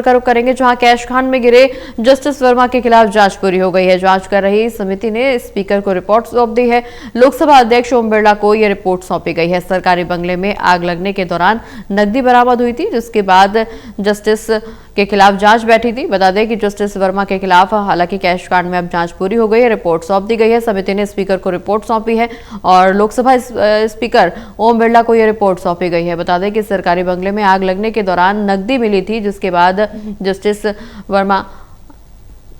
का रुख करेंगे, जहां कैश कांड में गिरे जस्टिस वर्मा के खिलाफ जांच पूरी हो गई है। जांच कर रही समिति ने स्पीकर को रिपोर्ट सौंप दी है। लोकसभा अध्यक्ष ओम बिरला को यह रिपोर्ट सौंपी गई है। सरकारी बंगले में आग लगने के दौरान नकदी बरामद हुई थी, जिसके बाद जस्टिस के खिलाफ जांच बैठी थी। बता दें कि जस्टिस वर्मा के खिलाफ हालांकि कैश कांड में अब जांच पूरी हो गई है, रिपोर्ट सौंप दी गई है। समिति ने स्पीकर को रिपोर्ट सौंपी है और लोकसभा स्पीकर ओम बिरला को यह रिपोर्ट सौंपी गई है। बता दें कि सरकारी बंगले में आग लगने के दौरान नकदी मिली थी, जिसके बाद जस्टिस वर्मा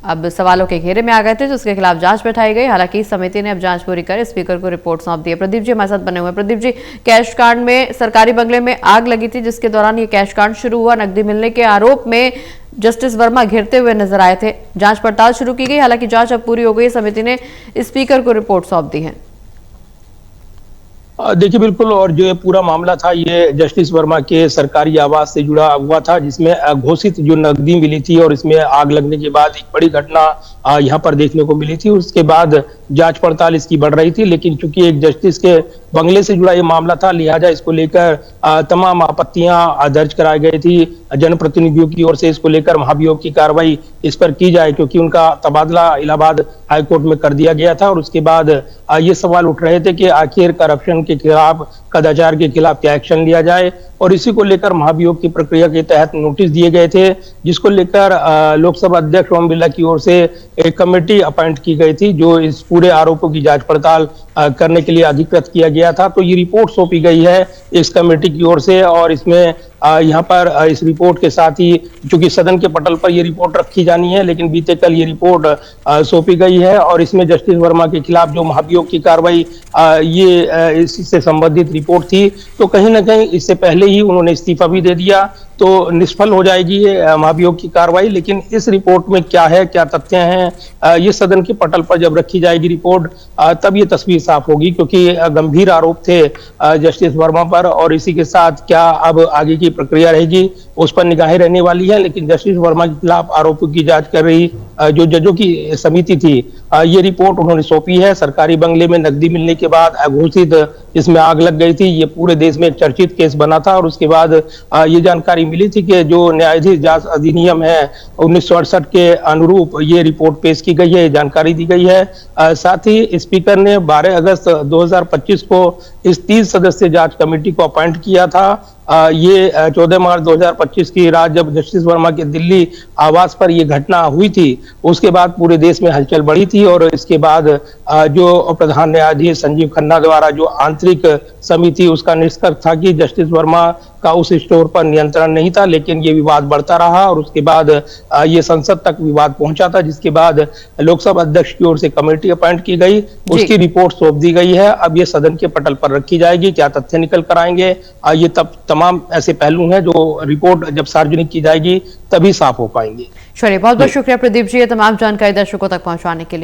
अब सवालों के घेरे में आ गए थे, जिसके खिलाफ जांच बैठाई गई। हालांकि समिति ने अब जांच पूरी कर स्पीकर को रिपोर्ट सौंप दी है। प्रदीप जी हमारे साथ बने हुए हैं। प्रदीप जी, कैश कांड में सरकारी बंगले में आग लगी थी, जिसके दौरान ये कैश कांड शुरू हुआ। नकदी मिलने के आरोप में जस्टिस वर्मा घिरते हुए नजर आए थे। जांच पड़ताल शुरू की गई, हालांकि जांच अब पूरी हो गई। समिति ने स्पीकर को रिपोर्ट सौंप दी है। देखिए बिल्कुल, और जो ये पूरा मामला था ये जस्टिस वर्मा के सरकारी आवास से जुड़ा हुआ था, जिसमें घोषित जो नकदी मिली थी और इसमें आग लगने के बाद एक बड़ी घटना यहाँ पर देखने को मिली थी। उसके बाद जांच पड़ताल इसकी बढ़ रही थी, लेकिन चूंकि एक जस्टिस के बंगले से जुड़ा ये मामला था, लिहाजा इसको लेकर तमाम आपत्तियां दर्ज कराई गई थी जनप्रतिनिधियों की ओर से। इसको लेकर महाभियोग की कार्रवाई इस पर की जाए, क्योंकि उनका तबादला इलाहाबाद हाईकोर्ट में कर दिया गया था। और उसके बाद ये सवाल उठ रहे थे कि आखिर करप्शन के खिलाफ, कदाचार के खिलाफ क्या एक्शन लिया जाए, और इसी को लेकर महाभियोग की प्रक्रिया के तहत नोटिस दिए गए थे, जिसको लेकर लोकसभा अध्यक्ष ओम बिरला की ओर से एक कमेटी अपॉइंट की गई थी, जो इस पूरे आरोपों की जांच पड़ताल करने के लिए अधिकृत किया गया था। तो ये रिपोर्ट सौंपी गई है इस कमेटी की ओर से, और इसमें यहाँ पर इस रिपोर्ट के साथ ही चूंकि सदन के पटल पर ये रिपोर्ट रखी जानी है, लेकिन बीते कल ये रिपोर्ट सौंपी गई है। और इसमें जस्टिस वर्मा के खिलाफ जो महाभियोग की कार्रवाई ये इससे संबंधित रिपोर्ट थी, तो कहीं ना कहीं इससे पहले ही उन्होंने इस्तीफा भी दे दिया, तो निष्फल हो जाएगी ये महाभियोग की कार्रवाई। लेकिन इस रिपोर्ट में क्या है, क्या तथ्य हैं, ये सदन के पटल पर जब रखी जाएगी रिपोर्ट, तब ये तस्वीर साफ होगी, क्योंकि गंभीर आरोप थे जस्टिस वर्मा पर। और इसी के साथ क्या अब आगे की प्रक्रिया रहेगी उस पर निगाहें रहने वाली है। लेकिन जस्टिस वर्मा के खिलाफ आरोपों की जांच कर रही जो जजों की समिति थी, ये रिपोर्ट उन्होंने सौंपी है। सरकारी बंगले में नकदी मिलने के बाद अघोषित इसमें आग लग गई थी, ये पूरे देश में एक चर्चित केस बना था। और उसके बाद ये जानकारी मिली थी कि जो न्यायाधीश जांच अधिनियम है 1968 के अनुरूप ये रिपोर्ट पेश की गई है, जानकारी दी गई है। साथ ही स्पीकर ने 12 अगस्त 2025 को इस 30 सदस्यीय जांच कमेटी को अपॉइंट किया था। ये 14 मार्च 2025 की रात जब जस्टिस वर्मा के दिल्ली आवास पर यह घटना हुई थी, उसके बाद पूरे देश में हलचल बढ़ी थी। और इसके बाद जो प्रधान न्यायाधीश संजीव खन्ना द्वारा जो आंतरिक समिति, उसका निष्कर्ष था कि जस्टिस वर्मा का उस स्टोर पर नियंत्रण नहीं था। लेकिन ये विवाद बढ़ता रहा और उसके बाद ये संसद तक विवाद पहुंचा था, जिसके बाद लोकसभा अध्यक्ष की ओर से कमेटी अपॉइंट की गई, उसकी रिपोर्ट सौंप दी गई है। अब ये सदन के पटल पर रखी जाएगी, क्या तथ्य निकल कर आएंगे, ये तब तमाम ऐसे पहलू हैं जो रिपोर्ट जब सार्वजनिक की जाएगी तभी साफ हो पाएंगे। चलिए, बहुत बहुत शुक्रिया प्रदीप जी, ये तमाम जानकारी दर्शकों तक पहुंचाने के लिए।